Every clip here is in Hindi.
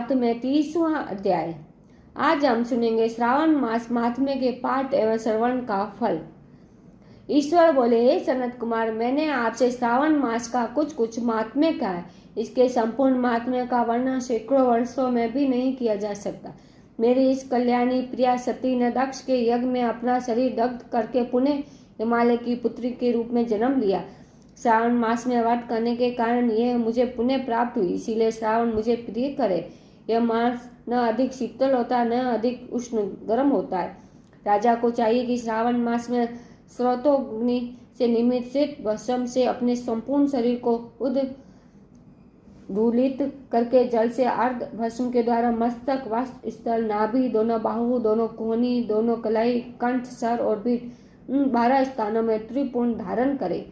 साथ में 30वां अध्याय। आज हम सुनेंगे श्रावण मास महात्म्य के पाठ एवं श्रवण का फल। ईश्वर बोले, हे सनत कुमार, मैंने आपसे श्रावण मास का कुछ महात्म्य कहा है। इसके संपूर्ण महात्म्य का वर्णन सैकड़ों वर्षों में भी नहीं किया जा सकता। मेरी इस कल्याणी प्रिया सती ने दक्ष के यज्ञ में अपना शरीर दग्ध करके पुनः हिमालय की पुत्री के रूप में जन्म लिया। श्रावण मास में व्रत करने के कारण यह मुझे पुण्य प्राप्त हुई, इसीलिए श्रावण मुझे प्रिय करे। यह मास न अधिक शीतल होता न अधिक उष्ण गर्म होता है। राजा को चाहिए कि श्रावण मास में स्रोतोग्नि से निमित्त भस्म से अपने संपूर्ण शरीर को उद्दूलित करके जल से अर्ध भस्म के द्वारा मस्तक, वस्त्र, स्थल, नाभि, दोनों बाहु, दोनों कोहनी, दोनों कलाई, कंठ, सर और पीठ, 12 स्थानों में त्रिपुंड धारण करे।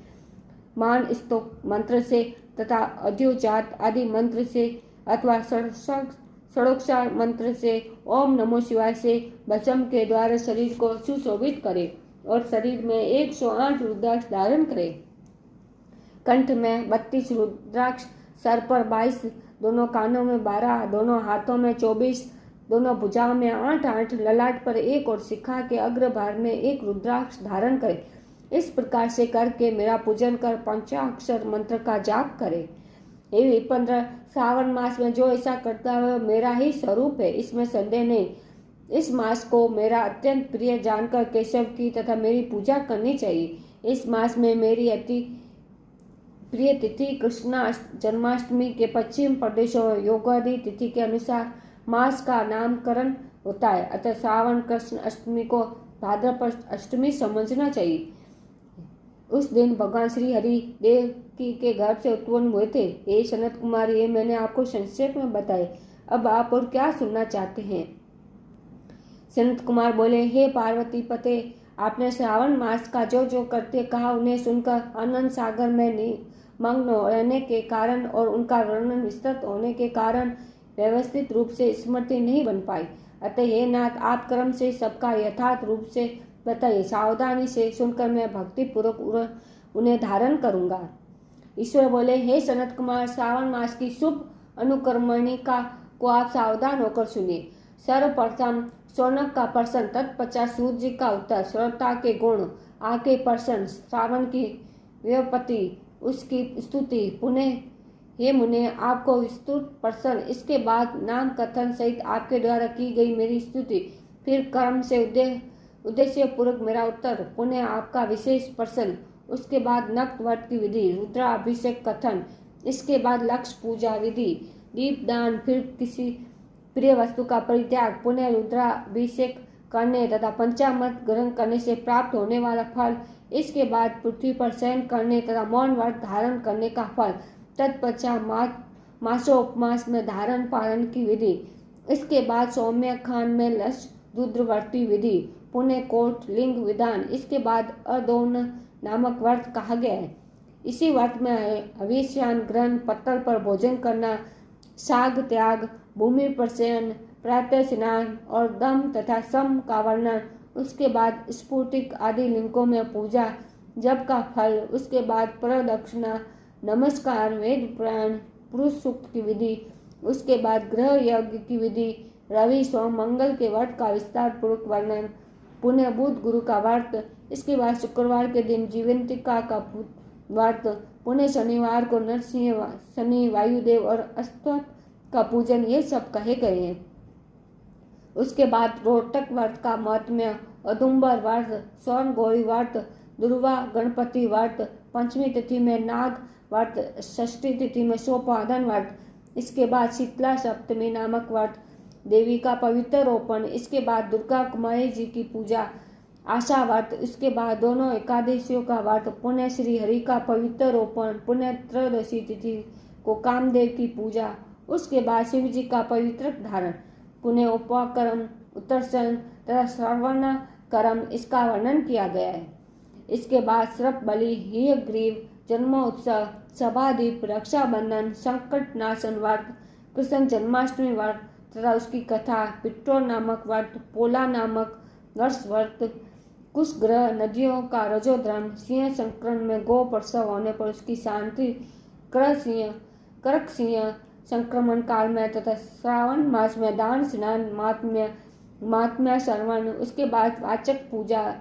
मान स्तोक मंत्र से तथा अद्योजात आदि मंत्र से अथवा षोडशाक्षर मंत्र से ओम नमो शिवाय से भस्म के द्वारा शरीर को सुशोभित करे और शरीर में 108 रुद्राक्ष धारण करे। कंठ में 32 रुद्राक्ष, सर पर 22, दोनों कानों में 12, दोनों हाथों में 24, दोनों भुजाओं में 8, ललाट पर 1 और शिखा के अग्रभाग में 1 रुद्राक्ष धारण करे। इस प्रकार से करके मेरा पूजन कर पंचाक्षर मंत्र का जाप करे। हे विप्रंद्र, श्रावण मास में जो ऐसा करता है मेरा ही स्वरूप है, इसमें संदेह नहीं। इस मास को मेरा अत्यंत प्रिय जानकर केशव की तथा मेरी पूजा करनी चाहिए। इस मास में मेरी अति प्रिय तिथि कृष्ण जन्माष्टमी के पश्चिम प्रदेशों योगादि तिथि के अनुसार मास का नामकरण होता है, अतः श्रावण कृष्ण अष्टमी को भाद्रपद अष्टमी समझना चाहिए। उस दिन भगवान श्री हरि देवकी के गर्भ से उत्पन्न हुए थे। हे सनत कुमार, ये मैंने आपको संक्षेप में बताए। अब आप और क्या सुनना चाहते हैं? सनत कुमार बोले, हे पार्वती पते, आपने श्रावण मास का जो जो करते कहा उन्हें सुनकर आनंद सागर में मग्न रहने के कारण और उनका वर्णन विस्तृत होने के कारण व्यवस्थित रूप से स्मृति नहीं बन पाई। अतः हे नाथ, आप क्रम से सबका यथार्थ रूप से बताइए। सावधानी से सुनकर मैं भक्ति पूर्वक उन्हें धारण करूंगा। ईश्वर बोले, हे सनत कुमार, श्रावण मास की शुभ अनुकर्मणिका को आप सावधान होकर सुनिए। सर्वप्रथम शौनक का प्रश्न, तत्पश्चात सूर्य का उत्तर, श्रोता के गुण, आके प्रश्न, श्रावण की व्युत्पत्ति, उसकी स्तुति, पुनः हे मुने आपको विस्तृत प्रश्न, इसके बाद नाम कथन सहित आपके द्वारा की गई मेरी स्तुति, फिर कर्म से उद्देश्य पूर्वक मेरा उत्तर, पुनः आपका विशेष प्रश्न, उसके बाद नक्त व्रत की विधि, रुद्राभिषेक कथन, इसके बाद लक्ष्य पूजा विधि, दीपदान, फिर किसी प्रिय वस्तु का परित्याग, पुनः रुद्राभिषेक करने तथा पंचामृत ग्रहण करने से प्राप्त होने वाला फल, इसके बाद पृथ्वी पर शयन करने तथा मौन व्रत धारण करने का फल, तत्पश्चात मासोपमास में धारण पालन की विधि, इसके बाद सौम्य खान में लक्ष्य रुद्रवर्ती विधि, पुण्य कोट लिंग विधान, इसके बाद अदौन नामक व्रत कहा गया है। इसी व्रत में हविष्यान ग्रहण, पत्तल पर भोजन करना, साग त्याग, भूमि पर शयन, प्रातः स्नान और दम तथा सम का वर्णन, उसके बाद स्फुटिक आदि लिंगों में पूजा जप का फल, उसके बाद प्रदक्षिणा, नमस्कार, वेद पुराण, पुरुष सूक्त की विधि, उसके बाद ग्रह यज्ञ की विधि, रवि सोम मंगल के व्रत का विस्तार पूर्वक वर्णन, पुनः बुध गुरु का व्रत, इसके बाद शुक्रवार के दिन जीवंतिका का व्रत, पुनः शनिवार को नरसिंह, शनि, वायुदेव और अस्तवत का पूजन, ये सब कहे गए हैं। उसके बाद रोहतक व्रत का महात्म्य, औदुंबर व्रत, स्वर्ण गौरी व्रत, दुर्वा गणपति व्रत, पंचमी तिथि में नाग व्रत, षष्ठी तिथि में सोपाधन व्रत, इसके बाद शीतला सप्तमी नामक व्रत, देवी का पवित्र रोपण, इसके बाद दुर्गा कुमारी जी की पूजा, आशा व्रत, इसके बाद दोनों एकादशियों का व्रत, पुनः श्री हरि का पवित्र रोपण, पुनः त्रयोदशी तिथि को कामदेव की पूजा, उसके बाद शिव जी का पवित्र धारण, पुनः उपक्रम, उत्तरसन तथा श्रवण कर्म, इसका वर्णन किया गया है। इसके बाद श्रप बलि, हीयग्रीव, जन्मोत्सव, सभादीप, रक्षाबंधन, संकट नाशन व्रत, कृष्ण जन्माष्टमी व्रत तथा उसकी कथा, पिट्टो नामक व्रत, पोला नामक वर्ष व्रत, कुश ग्रह, नदियों का रजोधर्म, सिंह संकरण में गो प्रसव होने पर उसकी शांति, करक सिंह संक्रमण काल में तथा श्रावण मास में दान स्नान महात्म्य श्रवण, उसके बाद वाचक पूजा,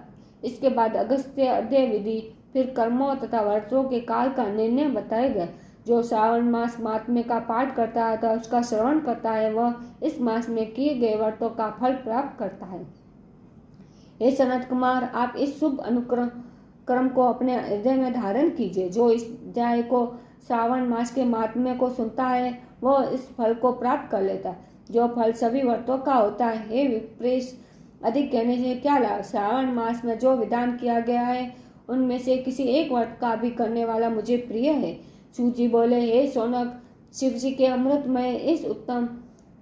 इसके बाद अगस्त्य अध्यय विधि, फिर कर्मों तथा व्रतों के काल का निर्णय बताए गए। जो श्रावण मास महात्म्य का पाठ करता है तथा उसका श्रवण करता है वह इस मास में किए गए व्रतों का फल प्राप्त करता है। हे सनत कुमार, आप इस शुभ अनुक्रम को अपने हृदय में धारण कीजिए। जो इस अध्याय को श्रावण मास के महात्म्य को सुनता है वह इस फल को प्राप्त कर लेता है, जो फल सभी व्रतों का होता है। हे विप्रेश, अधिक कहने से क्या लाभ? श्रावण मास में जो विधान किया गया है उनमें से किसी एक व्रत का भी करने वाला मुझे प्रिय है। सूत जी बोले, हे शौनक, शिव जी के अमृतमय इस उत्तम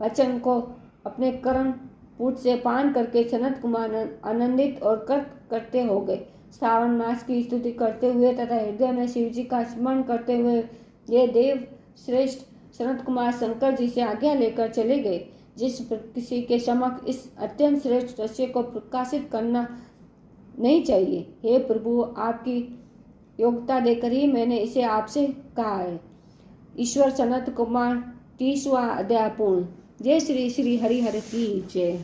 वचन को अपने कर्ण पूत से पान करके सनत कुमार आनंदित और कर्क करते हो गए। श्रावण मास की स्तुति करते हुए तथा हृदय में शिव जी का स्मरण करते हुए ये देव श्रेष्ठ सनत कुमार शंकर जी से आज्ञा लेकर चले गए। जिस किसी के समक्ष इस अत्यंत श्रेष्ठ रहस्य को प्रकाशित करना नहीं चाहिए। हे प्रभु, आपकी योग्यता देकर ही मैंने इसे आपसे कहा है। ईश्वर सनत कुमार 30वां अध्याय पूर्ण। जय श्री श्री हरिहर की जय।